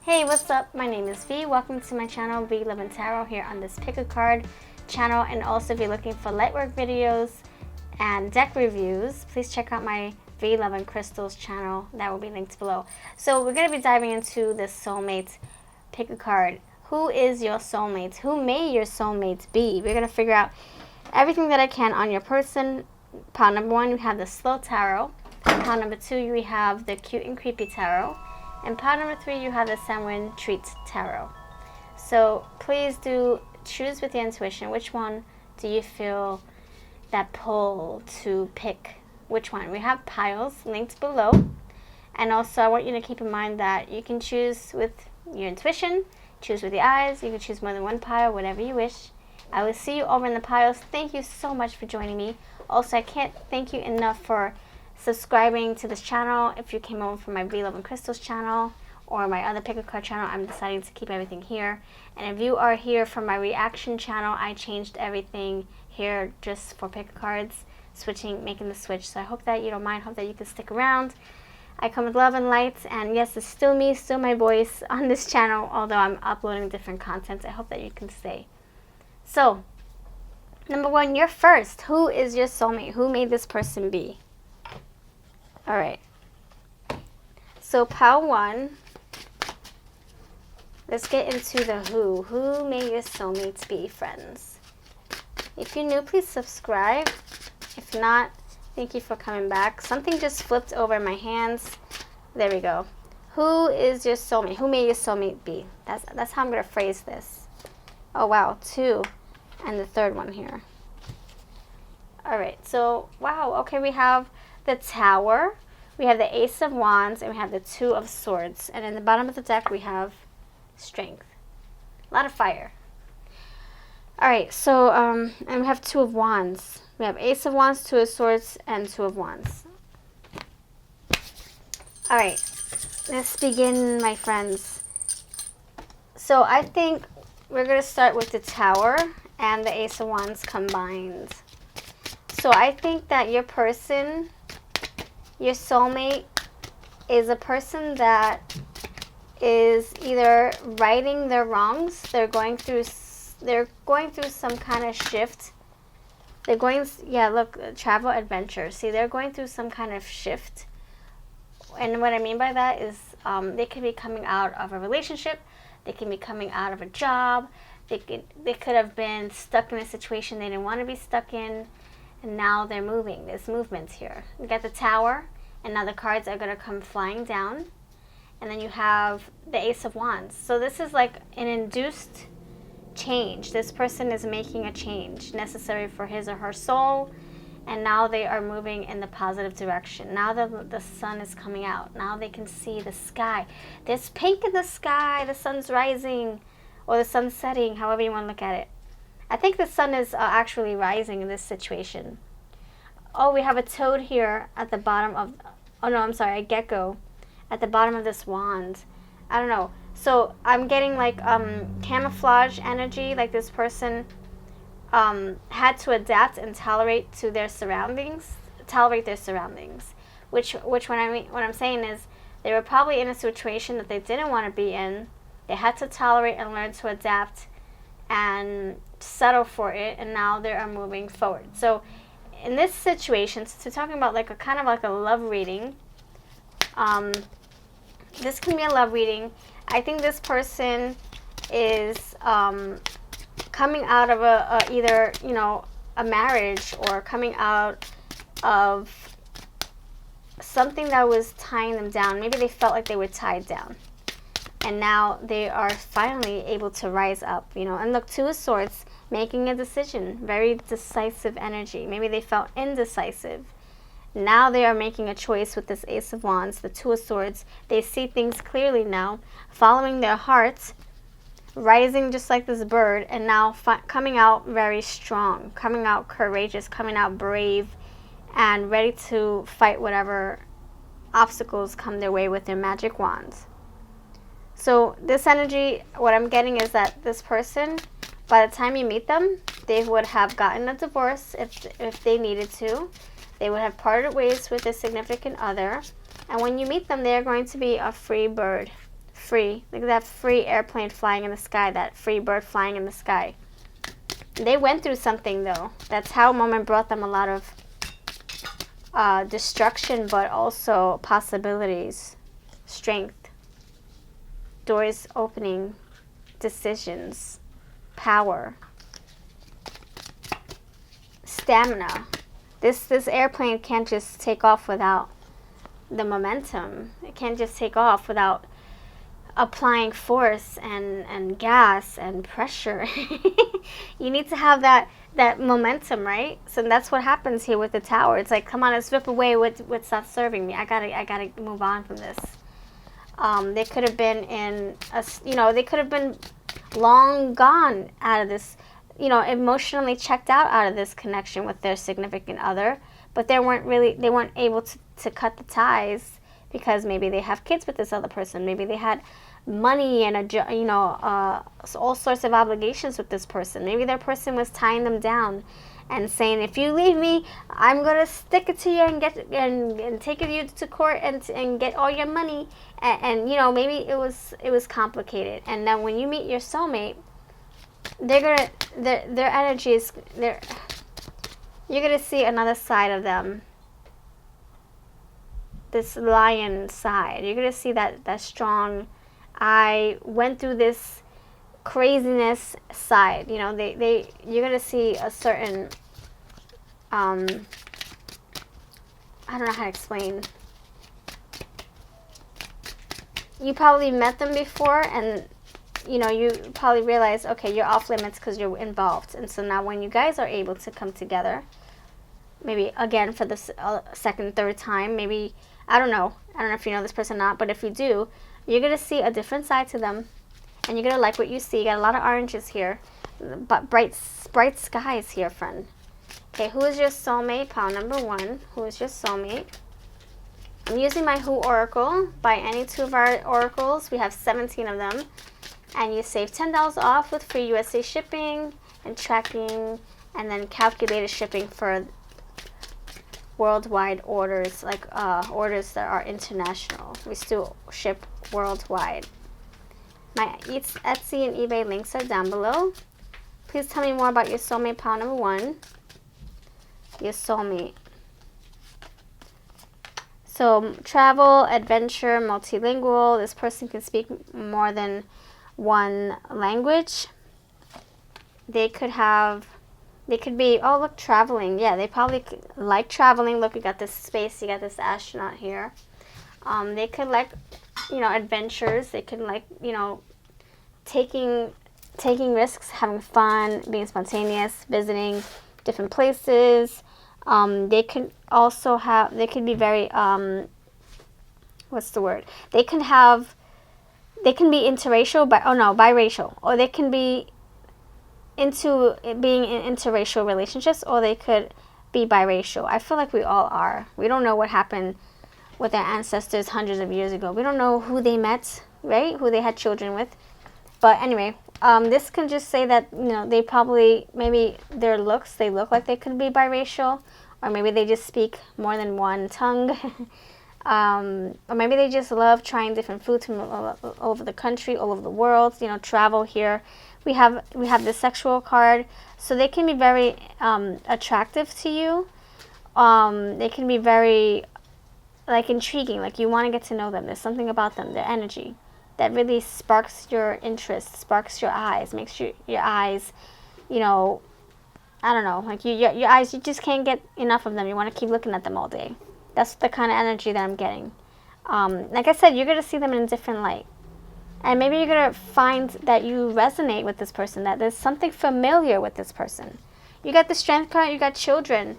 Hey, what's up? My name is V. Welcome to my channel, V11 Tarot, here on this pick a card channel. And also, if you're looking for lightwork videos and deck reviews, please check out my V11 Crystals channel. That will be linked below. So we're going to be diving into this soulmate pick a card. Who is your soulmate? Who may your soulmate be? We're going to figure out everything that I can on your person. Pile number 1, we have the Slow Tarot. Pile number 2, we have the Cute and Creepy Tarot. And pile number 3, you have the Sanguine Treat Tarot. So please do choose with your intuition. Which one do you feel that pull to pick? Which one? We have piles linked below. And also I want you to keep in mind that you can choose with your intuition, choose with your eyes. You can choose more than one pile, whatever you wish. I will see you over in the piles. Thank you so much for joining me. Also, I can't thank you enough for subscribing to this channel. If you came over from my V11 Crystals channel or my other pick a card channel, I'm deciding to keep everything here. And if you are here from my reaction channel, I changed everything here just for pick a cards, making the switch. So I hope that you don't mind, hope that you can stick around. I come with love and light, and yes, it's still me, still my voice on this channel, although I'm uploading different content. I hope that you can stay. So, number 1, you're first. Who is your soulmate? Who may this person be? Alright, so pile 1, let's get into the who. Who may your soulmates be, friends? If you're new, please subscribe. If not, thank you for coming back. Something just flipped over my hands. There we go. Who is your soulmate? Who may your soulmate be? That's how I'm going to phrase this. Oh wow, 2, and the 3rd one here. Alright, so wow, okay, we have the Tower, we have the Ace of Wands, and we have the 2 of Swords. And in the bottom of the deck, we have Strength. A lot of fire. Alright, so, and we have 2 of Wands. We have Ace of Wands, 2 of Swords, and 2 of Wands. Alright, let's begin, my friends. So I think we're going to start with the Tower and the Ace of Wands combined. So I think that your person, your soulmate, is a person that is either righting their wrongs. They're going through some kind of shift. They're going, yeah, look, travel adventure. See, they're going through some kind of shift. And what I mean by that is they could be coming out of a relationship. They can be coming out of a job. They could have been stuck in a situation they didn't want to be stuck in. And now they're moving. There's movement here. You got the Tower, and now the cards are going to come flying down. And then you have the Ace of Wands. So this is like an induced change. This person is making a change necessary for his or her soul. And now they are moving in the positive direction. Now the sun is coming out. Now they can see the sky. There's pink in the sky. The sun's rising, or the sun's setting, however you want to look at it. I think the sun is actually rising in this situation. Oh, we have a toad here at the bottom of, oh no, I'm sorry, a gecko at the bottom of this wand. I don't know. So I'm getting like camouflage energy, like this person had to adapt and tolerate their surroundings. Which what I'm saying is they were probably in a situation that they didn't want to be in. They had to tolerate and learn to adapt and settle for it, and now they are moving forward. So in this situation, since we're talking about like a kind of like a love reading, this can be a love reading. I think this person is coming out of either, you know, a marriage, or coming out of something that was tying them down. Maybe they felt like they were tied down, and now they are finally able to rise up, you know. And look, 2 of Swords, making a decision, very decisive energy. Maybe they felt indecisive. Now they are making a choice with this Ace of Wands, the 2 of Swords. They see things clearly now, following their hearts, rising just like this bird, and now coming out very strong, coming out courageous, coming out brave, and ready to fight whatever obstacles come their way with their magic wands. So this energy, what I'm getting is that this person, by the time you meet them, they would have gotten a divorce if they needed to. They would have parted ways with a significant other. And when you meet them, they're going to be a free bird, free. Look at that free airplane flying in the sky, that free bird flying in the sky. They went through something though. That's how moment brought them a lot of destruction, but also possibilities, strength, doors opening, decisions, power, stamina. This airplane can't just take off without the momentum. It can't just take off without applying force and gas and pressure. You need to have that momentum, right? So that's what happens here with the tower. It's like, come on, let's rip away what's not serving me. I gotta move on from this. They could have been in a, they could have been long gone out of this, emotionally checked out of this connection with their significant other, but they weren't able to cut the ties because maybe they have kids with this other person. Maybe they had money and all sorts of obligations with this person. Maybe their person was tying them down and saying, if you leave me, I'm gonna stick it to you and take you to court and get all your money. And maybe it was complicated. And then when you meet your soulmate, their energy is you're gonna see another side of them. This lion side. You're gonna see that strong, I went through this craziness side. You're gonna see a certain I don't know how to explain. You probably met them before, and you probably realize, okay, you're off limits because you're involved. And so now when you guys are able to come together, maybe again for the second, third time, maybe, I don't know if you know this person or not, but if you do, you're going to see a different side to them, and you're going to like what you see. You got a lot of oranges here, but bright skies here, friend. Okay, who is your soulmate? Pile number 1. Who is your soulmate? I'm using my Who Oracle. Buy any 2 of our oracles. We have 17 of them. And you save $10 off with free USA shipping and tracking, and then calculated shipping for worldwide orders, like orders that are international. We still ship worldwide. My Etsy and eBay links are down below. Please tell me more about your soulmate. Pile number 1. Your soulmate. So travel, adventure, multilingual. This person can speak more than one language. They could be, oh look, traveling. Yeah, they probably like traveling. Look, you got this space, you got this astronaut here. They could like, adventures. They could like, taking risks, having fun, being spontaneous, visiting different places. They could be very, what's the word? They can be interracial, biracial, or they can be into being in interracial relationships, or they could be biracial. I feel like we all are. We don't know what happened with their ancestors hundreds of years ago. We don't know who they met, right? Who they had children with. But anyway, this can just say that, they probably, maybe their looks, they look like they could be biracial, or maybe they just speak more than one tongue. Or maybe they just love trying different foods from all over the country, all over the world, travel here. We have the sexual card, so they can be very attractive to you. They can be very intriguing, like you want to get to know them. There's something about them, their energy, that really sparks your interest, sparks your eyes, makes your eyes, I don't know, like your eyes, you just can't get enough of them. You want to keep looking at them all day. That's the kind of energy that I'm getting. Like I said, you're going to see them in a different light. And maybe you're going to find that you resonate with this person, that there's something familiar with this person. You got the strength card, you got children.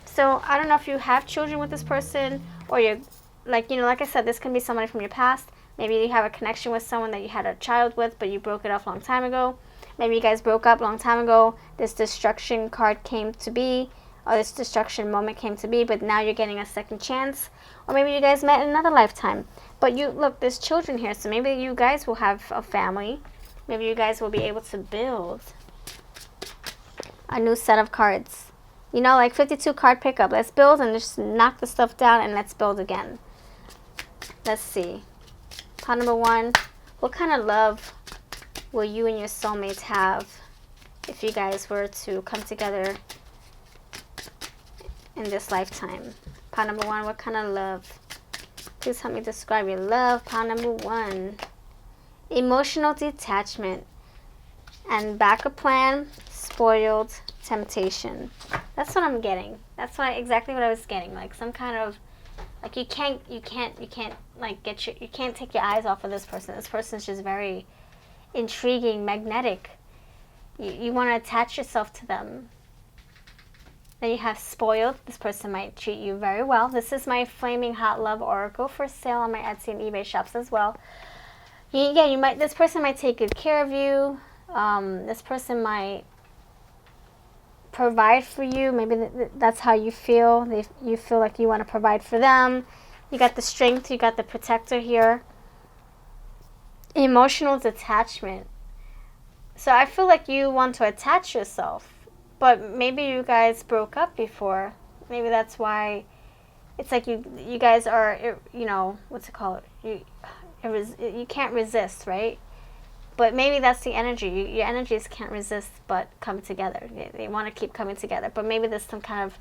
So I don't know if you have children with this person, or you're, like I said, this can be somebody from your past. Maybe you have a connection with someone that you had a child with, but you broke it off a long time ago. Maybe you guys broke up a long time ago. This destruction card came to be, or this destruction moment came to be, but now you're getting a second chance. Or maybe you guys met in another lifetime. But look, there's children here, so maybe you guys will have a family. Maybe you guys will be able to build a new set of cards. Like 52 card pickup. Let's build and just knock the stuff down, and let's build again. Let's see. Pile number 1. What kind of love will you and your soulmates have if you guys were to come together in this lifetime? Pile number one, what kind of love? Please help me describe your love. Pile number one, emotional detachment. And backup plan, spoiled temptation. That's what I'm getting. That's exactly what I was getting. Like some kind of, like you can't like you can't take your eyes off of this person. This person's just very intriguing, magnetic. You want to attach yourself to them. Then you have spoiled. This person might treat you very well. This is my Flaming Hot Love Oracle for sale on my Etsy and eBay shops as well. This person might take good care of you. This person might provide for you. Maybe that's how you feel. You feel like you want to provide for them. You got the strength. You got the protector here. Emotional detachment. So I feel like you want to attach yourself, but maybe you guys broke up before. Maybe that's why it's like you guys are, you know, what's it called? You can't resist, right? But maybe that's the energy. Your energies can't resist but come together. They want to keep coming together. But maybe there's some kind of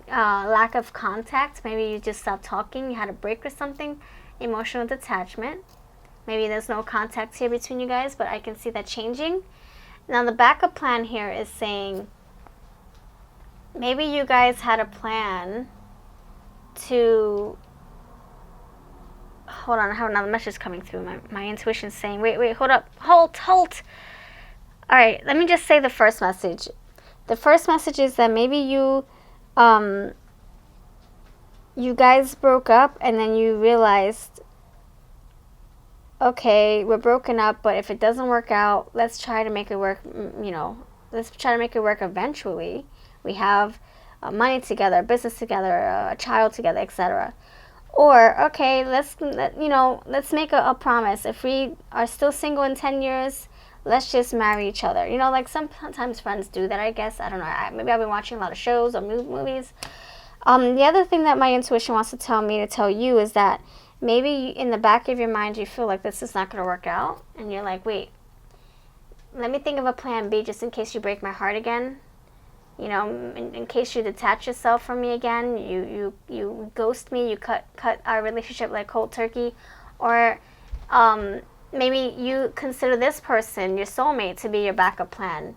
lack of contact. Maybe you just stopped talking. You had a break or something. Emotional detachment. Maybe there's no contact here between you guys, but I can see that changing. Now the backup plan here is saying maybe you guys had a plan to... Hold on, I have another message coming through. My intuition's saying, wait, hold up. Halt. All right, let me just say the first message. The first message is that maybe you guys broke up and then you realized, okay, we're broken up, but if it doesn't work out, let's try to make it work, you know, let's try to make it work eventually. We have money together, business together, a child together, etc. Or, okay, let's make a promise. If we are still single in 10 years, let's just marry each other. You know, like sometimes friends do that, I guess. I don't know. Maybe I've been watching a lot of shows or movies. The other thing that my intuition wants to tell me to tell you is that maybe in the back of your mind you feel like this is not going to work out. And you're like, wait, let me think of a plan B just in case you break my heart again. You know, in case you detach yourself from me again, you ghost me, you cut our relationship like cold turkey, or maybe you consider this person, your soulmate, to be your backup plan.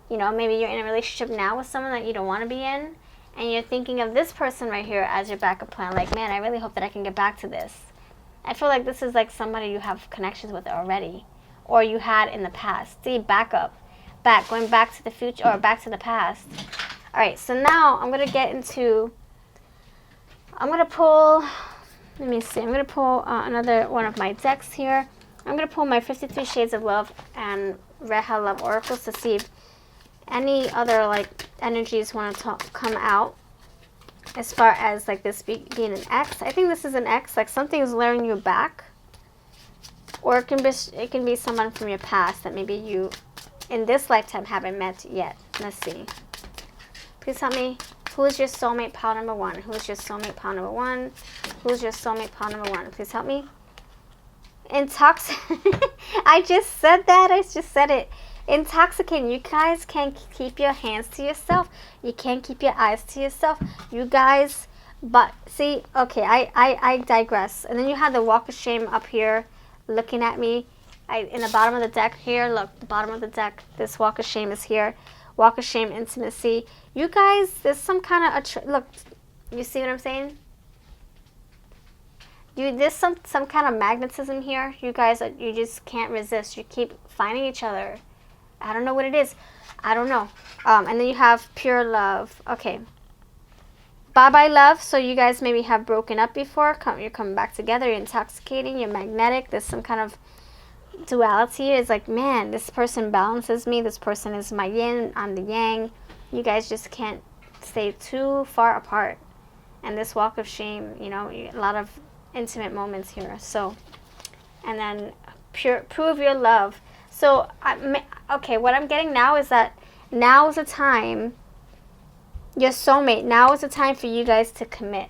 You know, maybe you're in a relationship now with someone that you don't want to be in, and you're thinking of this person right here as your backup plan. Like, man, I really hope that I can get back to this. I feel like this is like somebody you have connections with already, or you had in the past. See, backup. Going back to the future or back to the past. All right, so now I'm going to pull, let me see, I'm going to pull another one of my decks here. I'm going to pull my 53 Shades of Love and Red Hot Love Oracles to see if any other like energies want to come out as far as like this being an ex. I think this is an ex, like something is luring you back. Or it can be someone from your past that maybe you in this lifetime haven't met yet. Let's see. Please help me. Who is your soulmate pile number one? Who is your soulmate pile number one? Who is your soulmate pile number one? Please help me. I just said that. I just said it. Intoxicating. You guys can't keep your hands to yourself. You can't keep your eyes to yourself. You guys, but see, okay, I digress. And then you have the Walk of Shame up here looking at me. In the bottom of the deck here, look, the bottom of the deck, this Walk of Shame is here. Walk of Shame, intimacy. You guys, there's some kind of, look, you see what I'm saying? There's some kind of magnetism here. You guys, you just can't resist. You keep finding each other. I don't know what it is. I don't know. And then you have pure love. Okay. Bye-bye love. So you guys maybe have broken up before. You're coming back together. You're intoxicating. You're magnetic. There's some kind of duality. Is like, man, this person balances me. This person is my yin. I'm the yang. You guys just can't stay too far apart. And this Walk of Shame, you know, a lot of intimate moments here. So, and then prove your love. So, okay, what I'm getting now is that now is the time, your soulmate, now is the time for you guys to commit.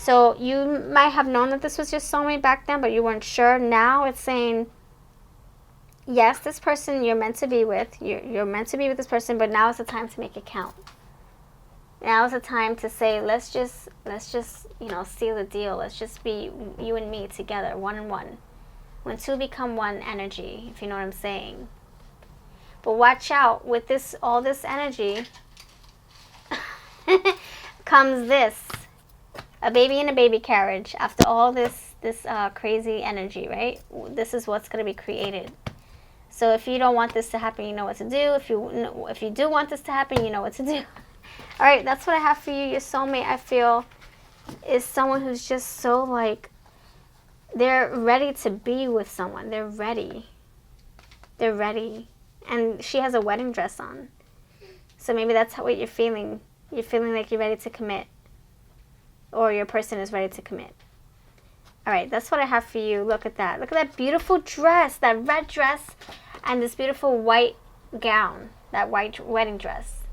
So you might have known that this was your soulmate back then, but you weren't sure. Now it's saying, yes, this person you're meant to be with. You're meant to be with this person, but now is the time to make it count. Now is the time to say, let's just you know, seal the deal. Let's just be you and me together, one and one. When two become one energy, if you know what I'm saying. But watch out, with this, all this energy comes this. A baby in a baby carriage. After all this crazy energy, right? This is what's going to be created. So if you don't want this to happen, you know what to do. If you do want this to happen, you know what to do. All right, that's what I have for you. Your soulmate, I feel, is someone who's just so like, they're ready to be with someone. They're ready. They're ready. And she has a wedding dress on. So maybe that's what you're feeling. You're feeling like you're ready to commit. Or your person is ready to commit. All right, that's what I have for you. Look at that. Look at that beautiful dress, that red dress, and this beautiful white gown, that white wedding dress.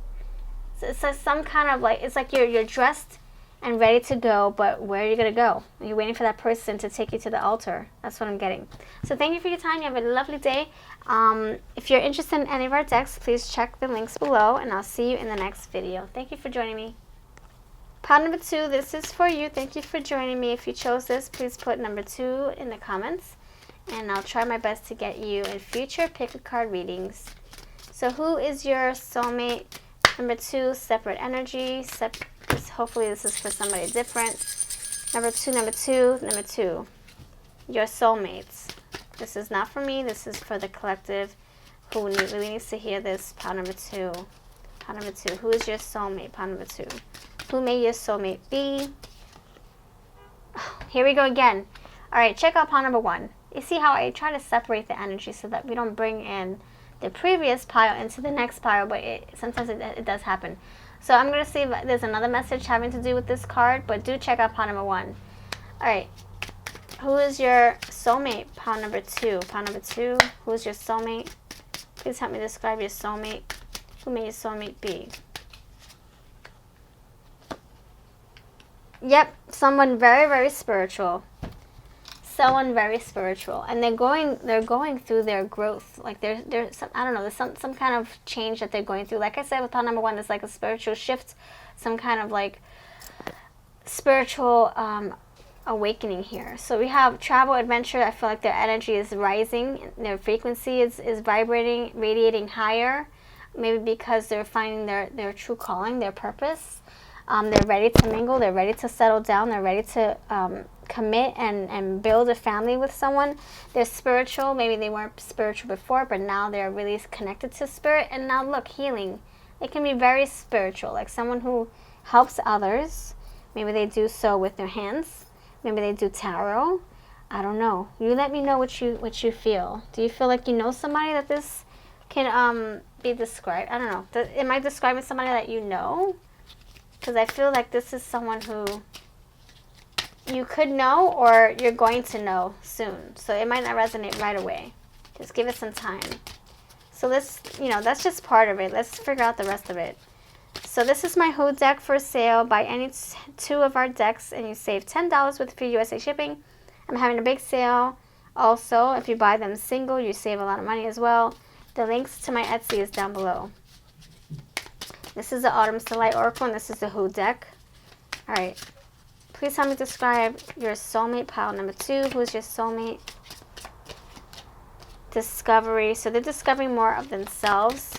So it's like some kind of like, it's like you're dressed and ready to go, but where are you going to go? You're waiting for that person to take you to the altar. That's what I'm getting. So thank you for your time. You have a lovely day. If you're interested in any of our decks, please check the links below, and I'll see you in the next video. Thank you for joining me. Pile number 2, this is for you. Thank you for joining me. If you chose this, please put number 2 in the comments, and I'll try my best to get you in future pick-a-card readings. So who is your soulmate? Number 2, separate energy. Hopefully this is for somebody different. Number 2, number 2, number 2. Your soulmates. This is not for me. This is for the collective who really needs to hear this. Pile number 2. Pile number 2. Who is your soulmate? Pile number 2. Who may your soulmate be? Here we go again. All right, check out pile number 1. You see how I try to separate the energy so that we don't bring in the previous pile into the next pile, but sometimes it does happen. So I'm going to see if there's another message having to do with this card, but do check out pile number 1. All right, who is your soulmate? Pile number 2. Pile number 2, who is your soulmate? Please help me describe your soulmate. Who may your soulmate be? Yep, someone very, very spiritual. Someone very spiritual, and they're going through their growth. Like there's some, I don't know, there's some kind of change that they're going through. Like I said with pile number 1, there's like a spiritual shift, some kind of like spiritual awakening here. So we have travel, adventure. I feel like their energy is rising, their frequency is vibrating, radiating higher. Maybe because they're finding their true calling, their purpose. They're ready to mingle, they're ready to settle down, they're ready to commit and build a family with someone. They're spiritual. Maybe they weren't spiritual before, but now they're really connected to spirit. And now look, healing. They can be very spiritual, like someone who helps others. Maybe they do so with their hands. Maybe they do tarot. I don't know. You let me know what you feel. Do you feel like you know somebody that this can be described? I don't know. Am I describing somebody that you know? Because I feel like this is someone who you could know or you're going to know soon. So it might not resonate right away. Just give it some time. So let's, that's just part of it. Let's figure out the rest of it. So this is my Who deck for sale. Buy any 2 of our decks and you save $10 with free USA shipping. I'm having a big sale. Also, if you buy them single, you save a lot of money as well. The links to my Etsy is down below. This is the Autumn to Light Oracle, and this is the Who deck. All right. Please help me describe your soulmate, pile number 2. Who is your soulmate? Discovery. So they're discovering more of themselves,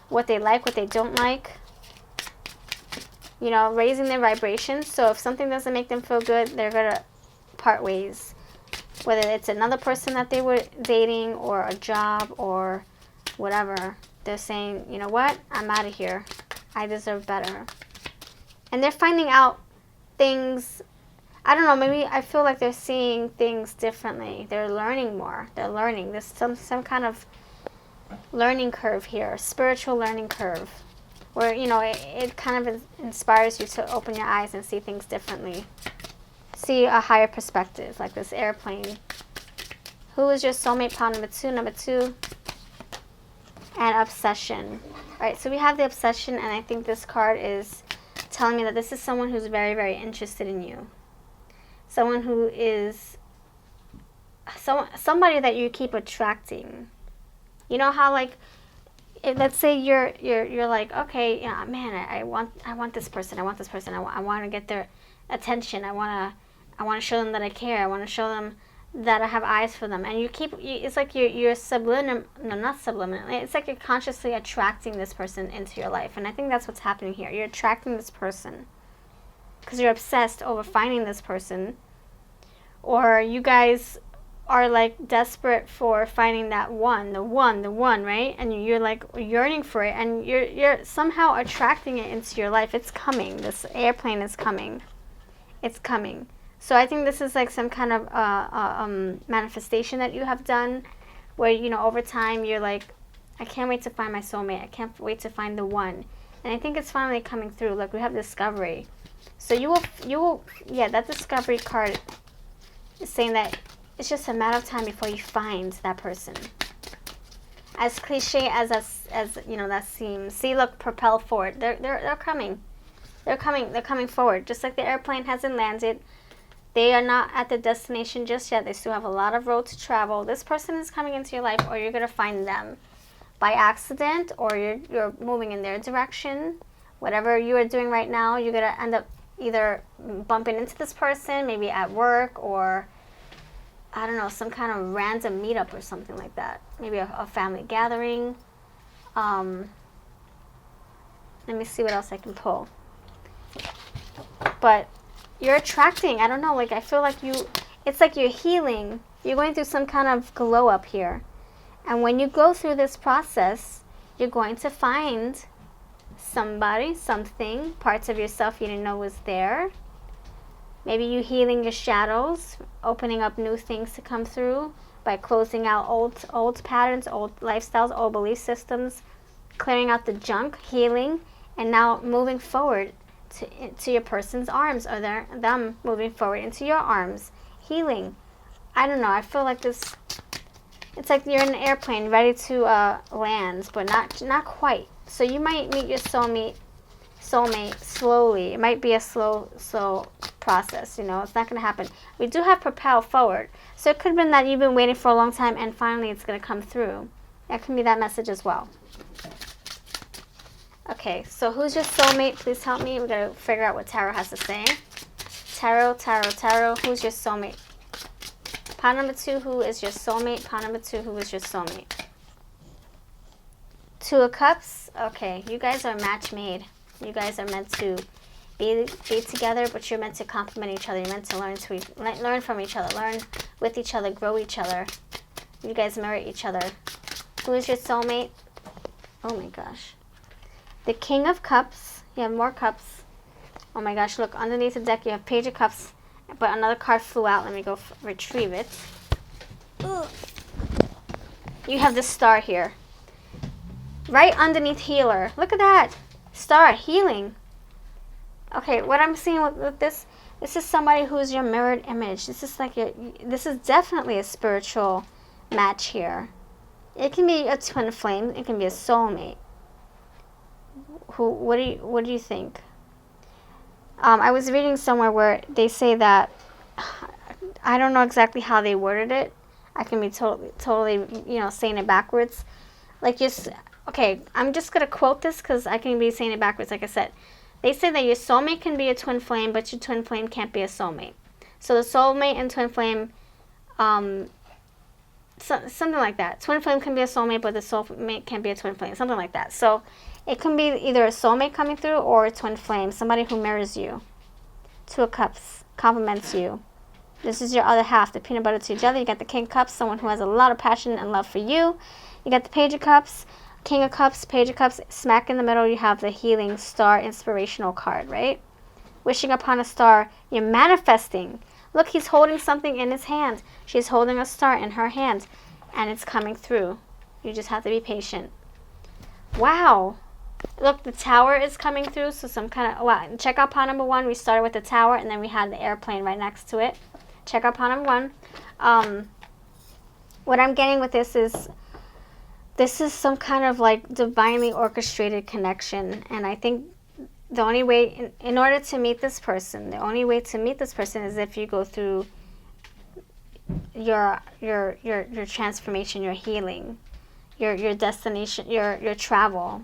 what they like, what they don't like. Raising their vibrations. So if something doesn't make them feel good, they're going to part ways. Whether it's another person that they were dating or a job or whatever. They're saying, you know what? I'm out of here. I deserve better. And they're finding out things, I don't know, maybe I feel like they're seeing things differently. They're learning more. They're learning. There's some kind of learning curve here, spiritual learning curve, where, it kind of inspires you to open your eyes and see things differently. See a higher perspective, like this airplane. Who is your soulmate? Pile number 2, number 2. And obsession. All right, so we have the obsession, and I think this card is telling me that this is someone who's very, very interested in you. someone who is somebody that you keep attracting. You know how, like, if, let's say you're like, okay, yeah, man, I want this person. I want this person. I want to get their attention. I want to show them that I care. I want to show them that I have eyes for them. And it's like you're subliminal, no, not subliminal. It's like you're consciously attracting this person into your life. And I think that's what's happening here. You're attracting this person because you're obsessed over finding this person, or you guys are like desperate for finding that the one, right? And you're like yearning for it, and you're somehow attracting it into your life. It's coming. This airplane is coming. It's coming. So I think this is like some kind of manifestation that you have done, where, you know, over time you're like, I can't wait to find my soulmate. I can't wait to find the one. And I think it's finally coming through. Look, we have discovery. So you will, yeah, that discovery card is saying that it's just a matter of time before you find that person. As cliche as you know that seems, see, look, propel forward. They're coming. They're coming forward. Just like the airplane hasn't landed, they are not at the destination just yet. They still have a lot of road to travel. This person is coming into your life, or you're gonna find them by accident, or you're moving in their direction. Whatever you are doing right now, you're gonna end up either bumping into this person, maybe at work, or I don't know, some kind of random meetup or something like that. Maybe a family gathering. Let me see what else I can pull. But you're attracting, I don't know, like I feel like it's like you're healing. You're going through some kind of glow up here. And when you go through this process, you're going to find somebody, something, parts of yourself you didn't know was there. Maybe you healing your shadows, opening up new things to come through by closing out old patterns, old lifestyles, old belief systems, clearing out the junk, healing, and now moving forward to your person's arms, or them moving forward into your arms, healing. I don't know, I feel like this, it's like you're in an airplane ready to land, but not quite. So you might meet your soulmate slowly. It might be a slow process, you know. It's not going to happen. We do have propel forward. So it could have been that you've been waiting for a long time and finally it's going to come through. That can be that message as well. Okay, so who's your soulmate? Please help me. We're going to figure out what tarot has to say. Tarot, who's your soulmate? Pile number 2, who is your soulmate? Pile number 2, who is your soulmate? 2 of Cups. Okay, you guys are match made. You guys are meant to be together, but you're meant to complement each other. You're meant to learn from each other, learn with each other, grow each other. You guys mirror each other. Who is your soulmate? Oh my gosh. The King of Cups. You have more cups. Oh my gosh, look, underneath the deck you have Page of Cups, but another card flew out. Let me go retrieve it. Ugh. You have the Star here. Right underneath Healer. Look at that. Star, healing. Okay, what I'm seeing with this is somebody who's your mirrored image. This is like this is definitely a spiritual match here. It can be a twin flame. It can be a soulmate. What do you think? I was reading somewhere where they say that, I don't know exactly how they worded it. I can be totally, you know, saying it backwards. Like just. Okay, I'm just going to quote this because I can be saying it backwards, like I said. They say that your soulmate can be a twin flame, but your twin flame can't be a soulmate. So the soulmate and twin flame, something like that. Twin flame can be a soulmate, but the soulmate can't be a twin flame, something like that. So it can be either a soulmate coming through or a twin flame, somebody who mirrors you. 2 of Cups, compliments you. This is your other half, the peanut butter to your jelly. You got the King of Cups, someone who has a lot of passion and love for you. You got the Page of Cups, King of Cups, Page of Cups, smack in the middle you have the Healing Star inspirational card, right? Wishing upon a star, you're manifesting. Look, he's holding something in his hand. She's holding a star in her hand, and it's coming through. You just have to be patient. Wow. Look, the Tower is coming through, so some kind of, wow. Check out pile number 1. We started with the Tower, and then we had the airplane right next to it. Check out pile number 1. What I'm getting with this is some kind of like divinely orchestrated connection, and I think the only way, in order to meet this person, the only way to meet this person is if you go through your transformation, your healing, your destination, your travel.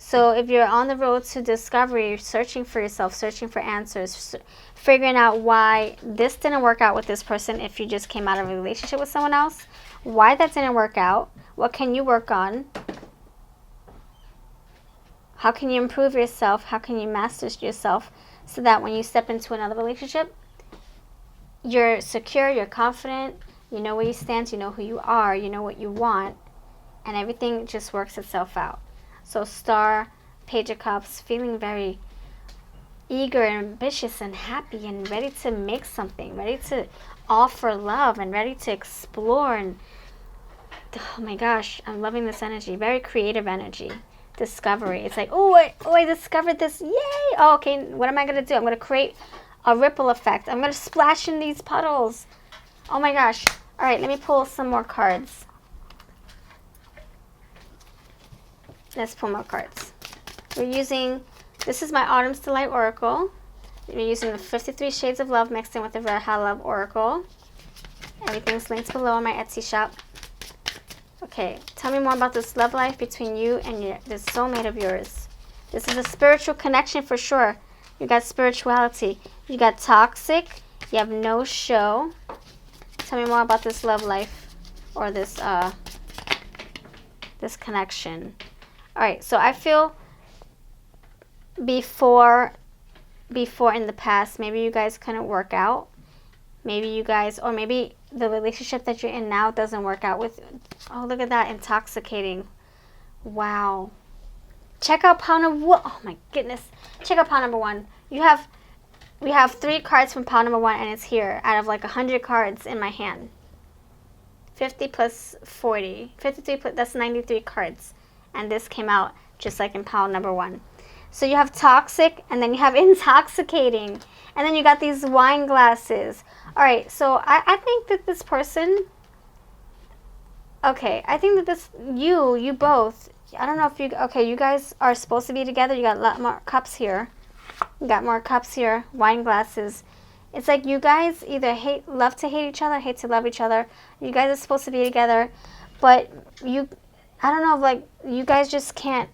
So if you're on the road to discovery, searching for yourself, searching for answers, figuring out why this didn't work out with this person, if you just came out of a relationship with someone else, why that didn't work out, what can you work on, how can you improve yourself, how can you master yourself, so that when you step into another relationship, you're secure, you're confident, you know where you stand, you know who you are, you know what you want, and everything just works itself out. So Star, Page of Cups, feeling very eager and ambitious and happy and ready to make something, ready to offer love and ready to explore. And oh my gosh, I'm loving this energy. Very creative energy. Discovery. It's like, oh, I discovered this. Yay! Oh, okay, what am I going to do? I'm going to create a ripple effect. I'm going to splash in these puddles. Oh my gosh. All right, let me pull some more cards. Let's pull more cards. We're using, this is my Autumn's Delight Oracle. We're using the 53 Shades of Love mixed in with the Verha Love Oracle. Everything's linked below on my Etsy shop. Okay, tell me more about this love life between you and this soulmate of yours. This is a spiritual connection for sure. You got spirituality. You got toxic. You have no show. Tell me more about this love life or this this connection. All right, so I feel before in the past, maybe you guys couldn't work out. Maybe you guys, or maybe the relationship that you're in now doesn't work out with. Oh, look at that, intoxicating. Wow. Check out pile number one. Oh my goodness. Check out pile number one. We have 3 cards from pile number 1, and it's here out of like 100 cards in my hand. 50 plus 40. 53 plus, that's 93 cards. And this came out just like in pile number 1. So you have toxic, and then you have intoxicating, and then you got these wine glasses. All right, so I think that this person, okay, I think that this, you both, I don't know if you, okay, you guys are supposed to be together. You got a lot more cups here. You got more cups here, wine glasses. It's like you guys either love to hate each other, hate to love each other. You guys are supposed to be together, but I don't know, like, you guys just can't,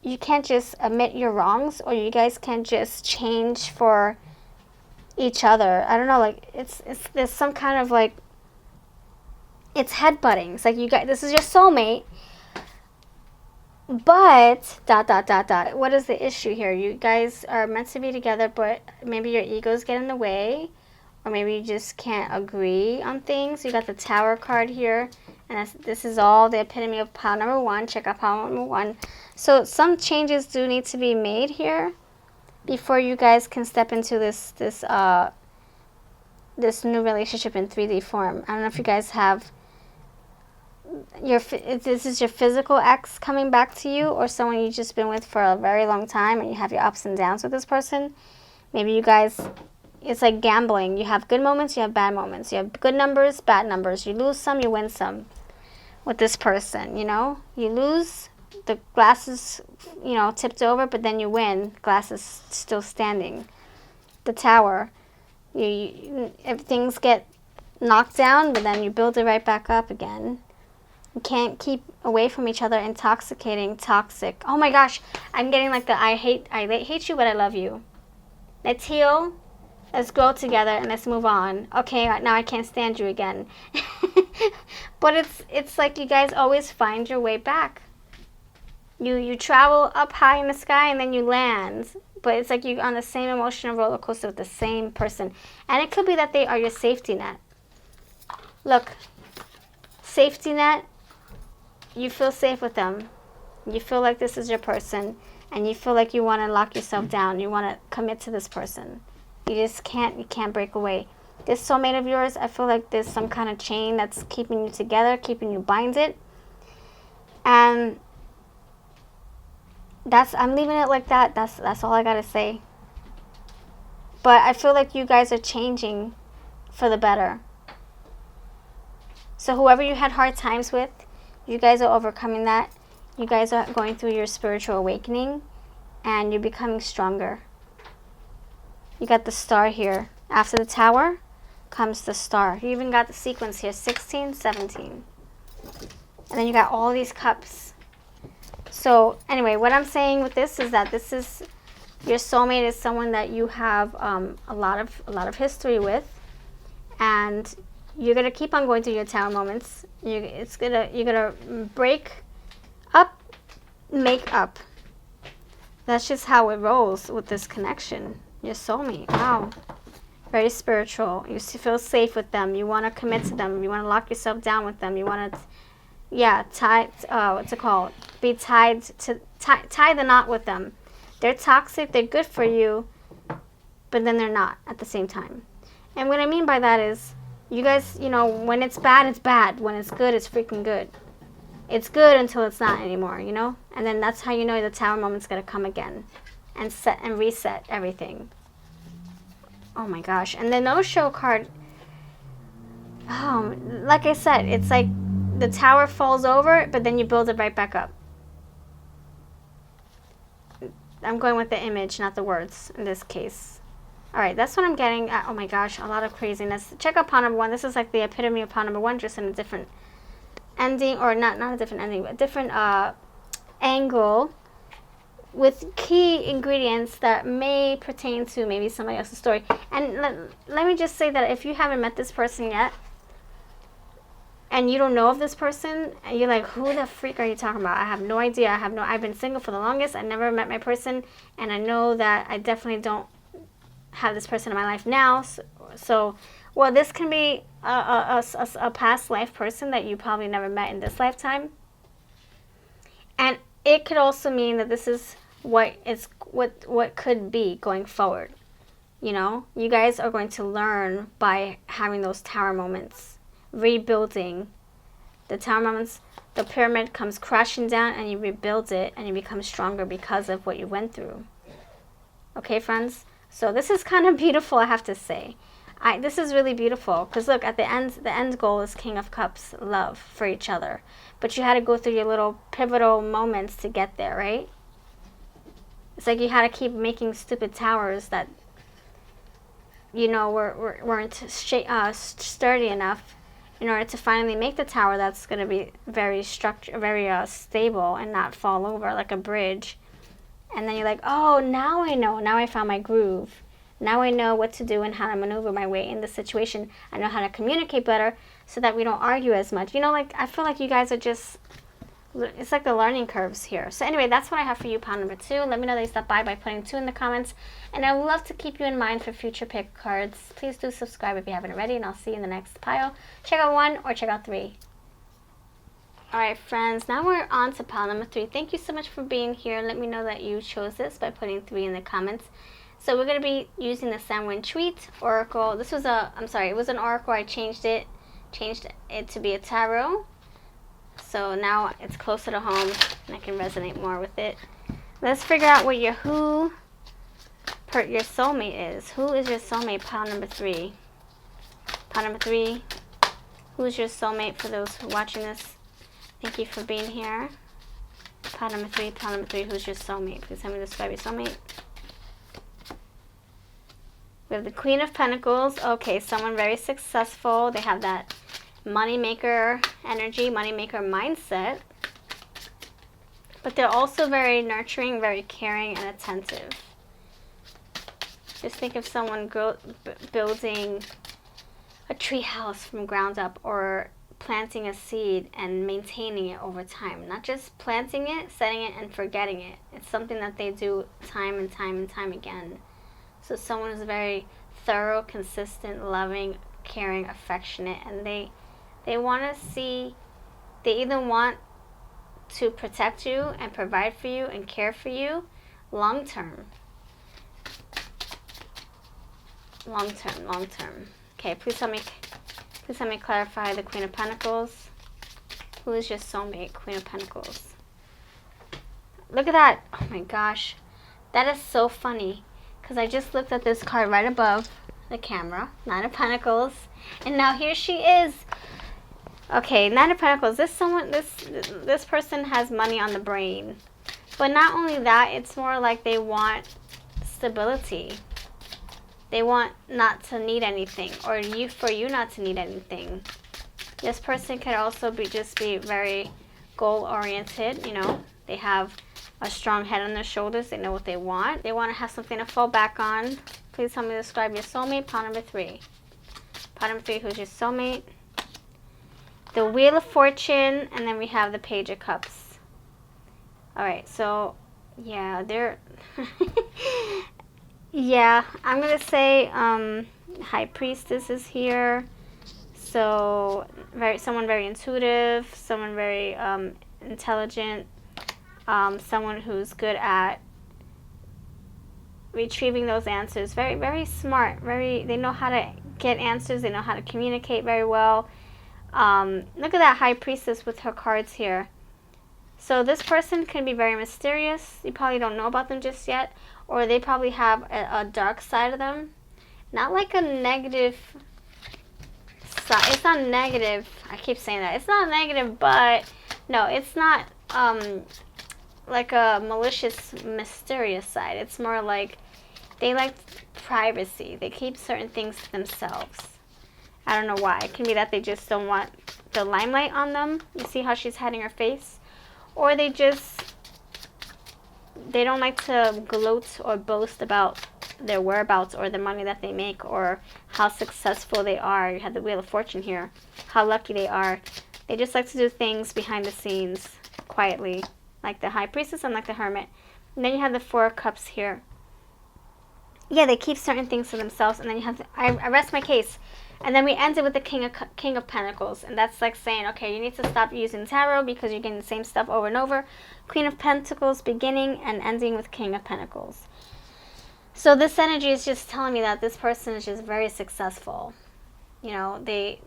you can't just admit your wrongs, or you guys can't just change for each other. I don't know, like, there's some kind of, like, it's headbutting. It's like, you guys, this is your soulmate, but, ... What is the issue here? You guys are meant to be together, but maybe your egos get in the way, or maybe you just can't agree on things. You got the Tower card here. And this is all the epitome of pile number 1. Check out pile number 1. So some changes do need to be made here before you guys can step into this new relationship in 3D form. I don't know if you guys have if this is your physical ex coming back to you, or someone you've just been with for a very long time, and you have your ups and downs with this person. Maybe you guys, it's like gambling. You have good moments, you have bad moments. You have good numbers, bad numbers. You lose some, you win some with this person, you know? You lose, the glass is, you know, tipped over, but then you win. Glass is still standing. The Tower. If things get knocked down, but then you build it right back up again. You can't keep away from each other. Intoxicating, toxic. Oh my gosh, I'm getting like the I hate you, but I love you. Let's heal. Let's grow together, and let's move on. Okay, now I can't stand you again. But it's like you guys always find your way back. You travel up high in the sky, and then you land. But it's like you're on the same emotional roller coaster with the same person. And it could be that they are your safety net. Look, safety net, you feel safe with them. You feel like this is your person, and you feel like you want to lock yourself down. You want to commit to this person. You just can't, you can't break away. This soulmate of yours, I feel like there's some kind of chain that's keeping you together, keeping you binded. And I'm leaving it like that. That's all I gotta say. But I feel like you guys are changing for the better. So whoever you had hard times with, you guys are overcoming that. You guys are going through your spiritual awakening. and you're becoming stronger. You got the star here. After the Tower comes the star. You even got the sequence here, 16, 17. And then you got all these cups. So anyway, what I'm saying with this is that this is, your soulmate is someone that you have a lot of history with, and you're gonna keep on going through your Tower moments. You're gonna break up, make up. That's just how it rolls with this connection. Your soulmate. Wow. Very spiritual. You feel safe with them. You want to commit to them. You want to lock yourself down with them. You want to, what's it called? Be tied to, tie the knot with them. They're toxic. They're good for you, but then they're not at the same time. And what I mean by that is, you guys, you know, when it's bad, it's bad. When it's good, it's freaking good. It's good until it's not anymore, you know? And then that's how you know the Tower moment's going to come again and set and reset everything. Oh my gosh. And the no-show card, like I said, it's like the Tower falls over, but then you build it right back up. I'm going with the image, not the words in this case. All right, that's what I'm getting. Oh my gosh, a lot of craziness. Check out pile number 1. This is like the epitome of pile number 1, just in a different ending, or not a different ending, but a different angle, with key ingredients that may pertain to maybe somebody else's story. And let me just say that if you haven't met this person yet, and you don't know of this person, and you're like, who the freak are you talking about? I have no idea. I've been single for the longest. I never met my person, and I know that I definitely don't have this person in my life now. So well, this can be a past life person that you probably never met in this lifetime. And it could also mean that this is what could be going forward. You know, you guys are going to learn by having those Tower moments, rebuilding the Tower moments. The pyramid comes crashing down, and you rebuild it, and you become stronger because of what you went through. Okay, friends? So this is kind of beautiful, I have to say. This is really beautiful, because look, at the end goal is King of Cups, love for each other. But you had to go through your little pivotal moments to get there, right? It's like you had to keep making stupid towers that, you know, weren't sturdy enough in order to finally make the tower that's going to be very stable and not fall over like a bridge. And then you're like, oh, now I know. Now I found my groove. Now I know what to do and how to maneuver my way in the situation. I know how to communicate better so that we don't argue as much. You know, like, I feel like you guys are just, it's like the learning curves here. So anyway, that's what I have for you, pile number 2. Let me know that you stopped by putting 2 in the comments. And I would love to keep you in mind for future pick cards. Please do subscribe if you haven't already, and I'll see you in the next pile. Check out 1 or check out 3. Alright, friends, now we're on to pile number 3. Thank you so much for being here. Let me know that you chose this by putting 3 in the comments. So we're going to be using the Samhain Tweet Oracle. This was it was an Oracle. I changed it to be a tarot. So now it's closer to home and I can resonate more with it. Let's figure out what your soulmate is. Who is your soulmate? Pile number 3. Pile number 3. Who's your soulmate for those who are watching this? Thank you for being here. Pile number 3. Pile number 3. Who's your soulmate? Please help me describe your soulmate. We have the Queen of Pentacles. Okay, someone very successful. They have that moneymaker energy, moneymaker mindset. But they're also very nurturing, very caring, and attentive. Just think of someone building a tree house from ground up, or planting a seed and maintaining it over time. Not just planting it, setting it, and forgetting it. It's something that they do time and time and time again. So someone is very thorough, consistent, loving, caring, affectionate, and they want to see, they either want to protect you and provide for you and care for you long term. Long term. Okay, please help me clarify the Queen of Pentacles. Who is your soulmate, Queen of Pentacles? Look at that. Oh my gosh. That is so funny. Because I just looked at this card right above the camera, Nine of Pentacles, and now here she is. Okay, Nine of Pentacles. This person has money on the brain. But not only that, it's more like they want stability. They want not to need anything, or for you not to need anything. This person could also just be very goal-oriented, you know. They have a strong head on their shoulders. They know what they want. They want to have something to fall back on. Please help me describe your soulmate. Pile number 3. Pile number 3, who's your soulmate? The Wheel of Fortune, and then we have the Page of Cups. Alright, so, yeah, they're... yeah, I'm going to say High Priestess is here. So, someone very intuitive, someone very intelligent, someone who's good at retrieving those answers. Very, very smart. They know how to get answers. They know how to communicate very well. Look at that High Priestess with her cards here. So this person can be very mysterious. You probably don't know about them just yet. Or they probably have a dark side of them. Not like a negative side. It's not negative. I keep saying that. It's not negative, but no, it's not like a malicious, mysterious side. It's more like they like privacy. They keep certain things to themselves. I don't know why. It can be that they just don't want the limelight on them. You see how she's hiding her face? Or they don't like to gloat or boast about their whereabouts or the money that they make or how successful they are. You have the Wheel of Fortune here. How lucky they are. They just like to do things behind the scenes quietly, like the High Priestess and like the Hermit. And then you have the Four of Cups here. Yeah, they keep certain things to themselves. And then you have I rest my case. And then we ended with the King of Pentacles. And that's like saying, okay, you need to stop using tarot because you're getting the same stuff over and over. Queen of Pentacles beginning and ending with King of Pentacles. So this energy is just telling me that this person is just very successful. You know, they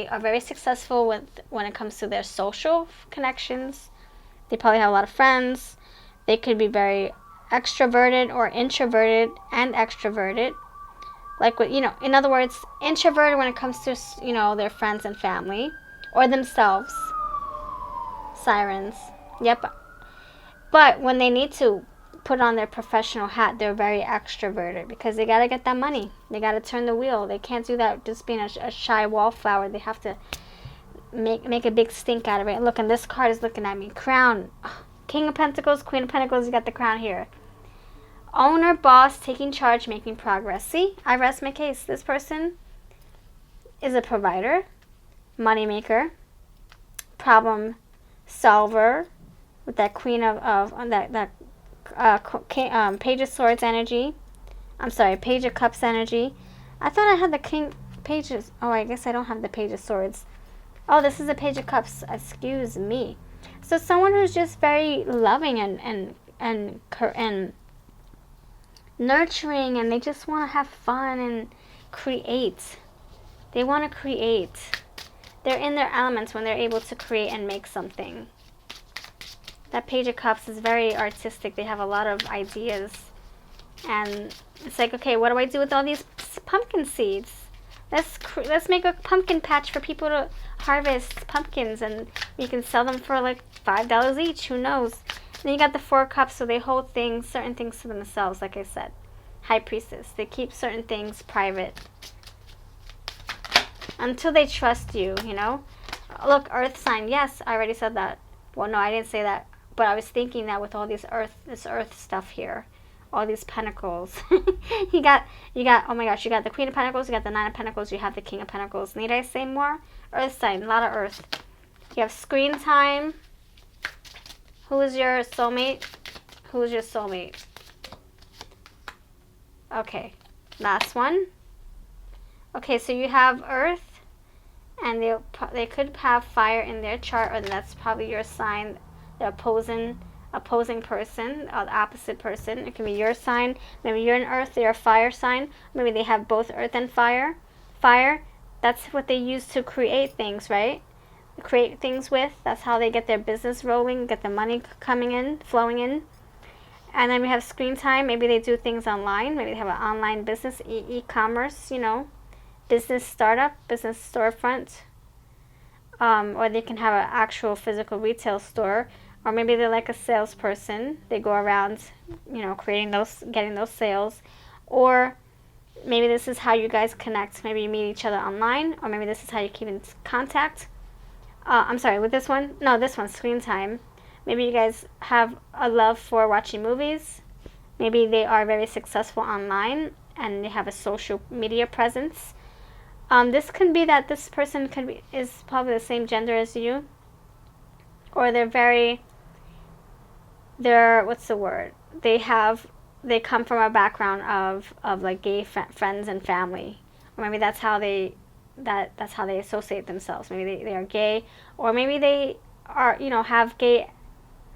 are very successful when it comes to their social connections. They probably have a lot of friends. They could be very extroverted or introverted and extroverted. Like, you know, in other words, introverted when it comes to, you know, their friends and family or themselves. Sirens. Yep. But when they need to put on their professional hat, they're very extroverted because they got to get that money. They got to turn the wheel. They can't do that just being a shy wallflower. They have to make a big stink out of it. Look, and this card is looking at me. Crown. King of Pentacles, Queen of Pentacles, you got the crown here. Owner, boss, taking charge, making progress. See, I rest my case. This person is a provider, money maker, problem solver with that Queen of Page of Swords energy. I'm sorry, Page of Cups energy. I thought I had the King Pages. Oh, I guess I don't have the Page of Swords. Oh, this is the Page of Cups. Excuse me. So someone who's just very loving and nurturing, and they just want to have fun and create. They want to create. They're in their elements when they're able to create and make something. That Page of Cups is very artistic. They have a lot of ideas. And it's like, okay, what do I do with all these pumpkin seeds? Let's make a pumpkin patch for people to harvest pumpkins, and you can sell them for like $5 each. Who knows? And then you got the Four Cups, so they hold certain things to themselves, like I said. High Priestess. They keep certain things private until they trust you, you know? Look, Earth sign. Yes, I already said that. Well, no, I didn't say that. But I was thinking that with all this earth stuff here. All these pentacles. you got, oh my gosh, you got the Queen of Pentacles, you got the Nine of Pentacles, you have the King of Pentacles. Need I say more? Earth sign, a lot of earth. You have screen time. Who is your soulmate? Who is your soulmate? Okay, last one. Okay, so you have Earth, and they could have fire in their chart, or that's probably your sign, the opposing person, or the opposite person. It can be your sign. Maybe you're an Earth, they're a fire sign. Maybe they have both Earth and fire. Fire, that's what they use to create things, right? Create things with. That's how they get their business rolling, get the money coming in, flowing in. And then we have screen time. Maybe they do things online. Maybe they have an online business, e-commerce, you know, business startup, business storefront. Or they can have an actual physical retail store. Or maybe they're like a salesperson. They go around, you know, getting those sales. Or maybe this is how you guys connect. Maybe you meet each other online, or maybe this is how you keep in contact. I'm sorry, with this one? No, this one's screen time. Maybe you guys have a love for watching movies. Maybe they are very successful online and they have a social media presence. This can be that this person is probably the same gender as you. Or what's the word? They come from a background of like gay friends and family. Or maybe that's how they associate themselves. Maybe they are gay, or maybe they are, you know, have gay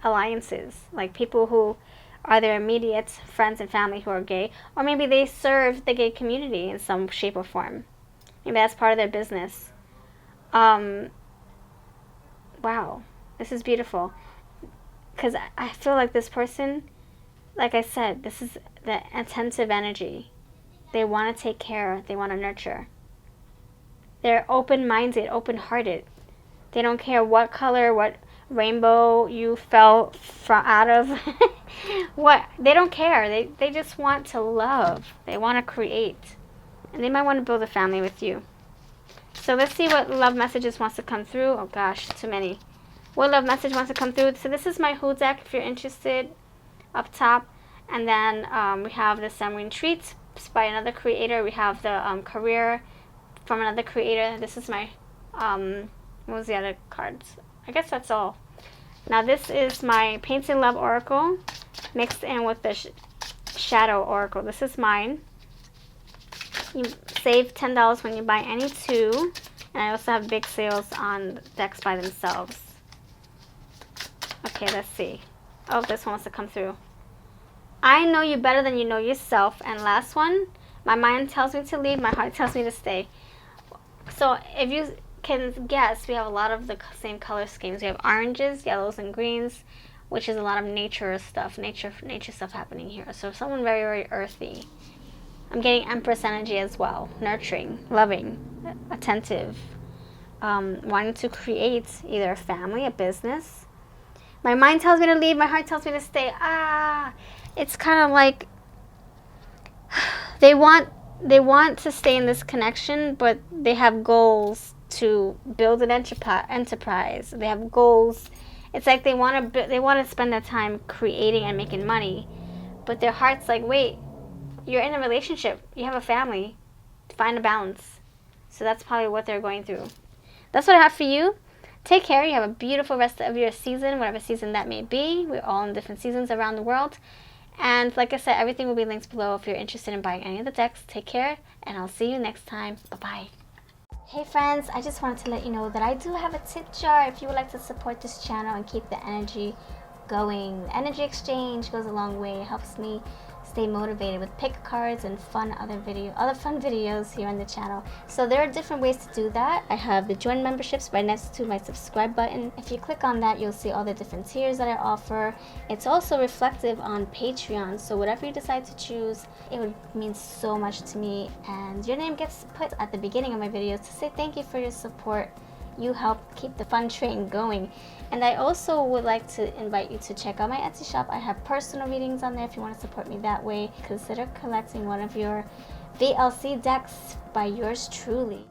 alliances, like people who are their immediate friends and family who are gay, or maybe they serve the gay community in some shape or form. Maybe that's part of their business. Wow, this is beautiful, because I feel like this person, like I said, this is the attentive energy. They want to take care, they want to nurture. They're open-minded, open-hearted. They don't care what color, what rainbow you fell out of. They don't care. They just want to love. They want to create. And they might want to build a family with you. So let's see what love messages wants to come through. Oh gosh, too many. What love message wants to come through? So this is my Who deck if you're interested, up top. And then we have the Submarine Treats by another creator. We have the Career from another creator. This is my, what was the other cards? I guess that's all. Now this is my Painted Love Oracle mixed in with the Shadow Oracle. This is mine. You save $10 when you buy any two. And I also have big sales on decks by themselves. Okay, let's see. Oh, this one wants to come through. I know you better than you know yourself. And last one, my mind tells me to leave, my heart tells me to stay. So if you can guess, we have a lot of the same color schemes. We have oranges, yellows, and greens, which is a lot of nature stuff, nature stuff happening here. So someone very, very earthy. I'm getting Empress energy as well. Nurturing, loving, attentive, wanting to create either a family, a business. My mind tells me to leave, my heart tells me to stay. It's kind of like they want to stay in this connection, but they have goals to build an enterprise. They have goals. It's like they want to spend their time creating and making money, but their heart's like, wait, you're in a relationship, you have a family, find a balance. So that's probably what they're going through. That's what I have for you. Take care. You have a beautiful rest of your season, whatever season that may be. We're all in different seasons around the world. And like I said, everything will be linked below if you're interested in buying any of the decks. Take care, and I'll see you next time. Bye-bye. Hey friends, I just wanted to let you know that I do have a tip jar if you would like to support this channel and keep the energy going. The energy exchange goes a long way. It helps me stay motivated with pick cards and other fun videos here on the channel. So there are different ways to do that. I have the join memberships right next to my subscribe button. If you click on that, you'll see all the different tiers that I offer. It's also reflective on Patreon, so whatever you decide to choose, it would mean so much to me, and your name gets put at the beginning of my videos to say thank you for your support. You help keep the fun train going. And I also would like to invite you to check out my Etsy shop. I have personal readings on there if you want to support me that way. Consider collecting one of your VLC decks by yours truly.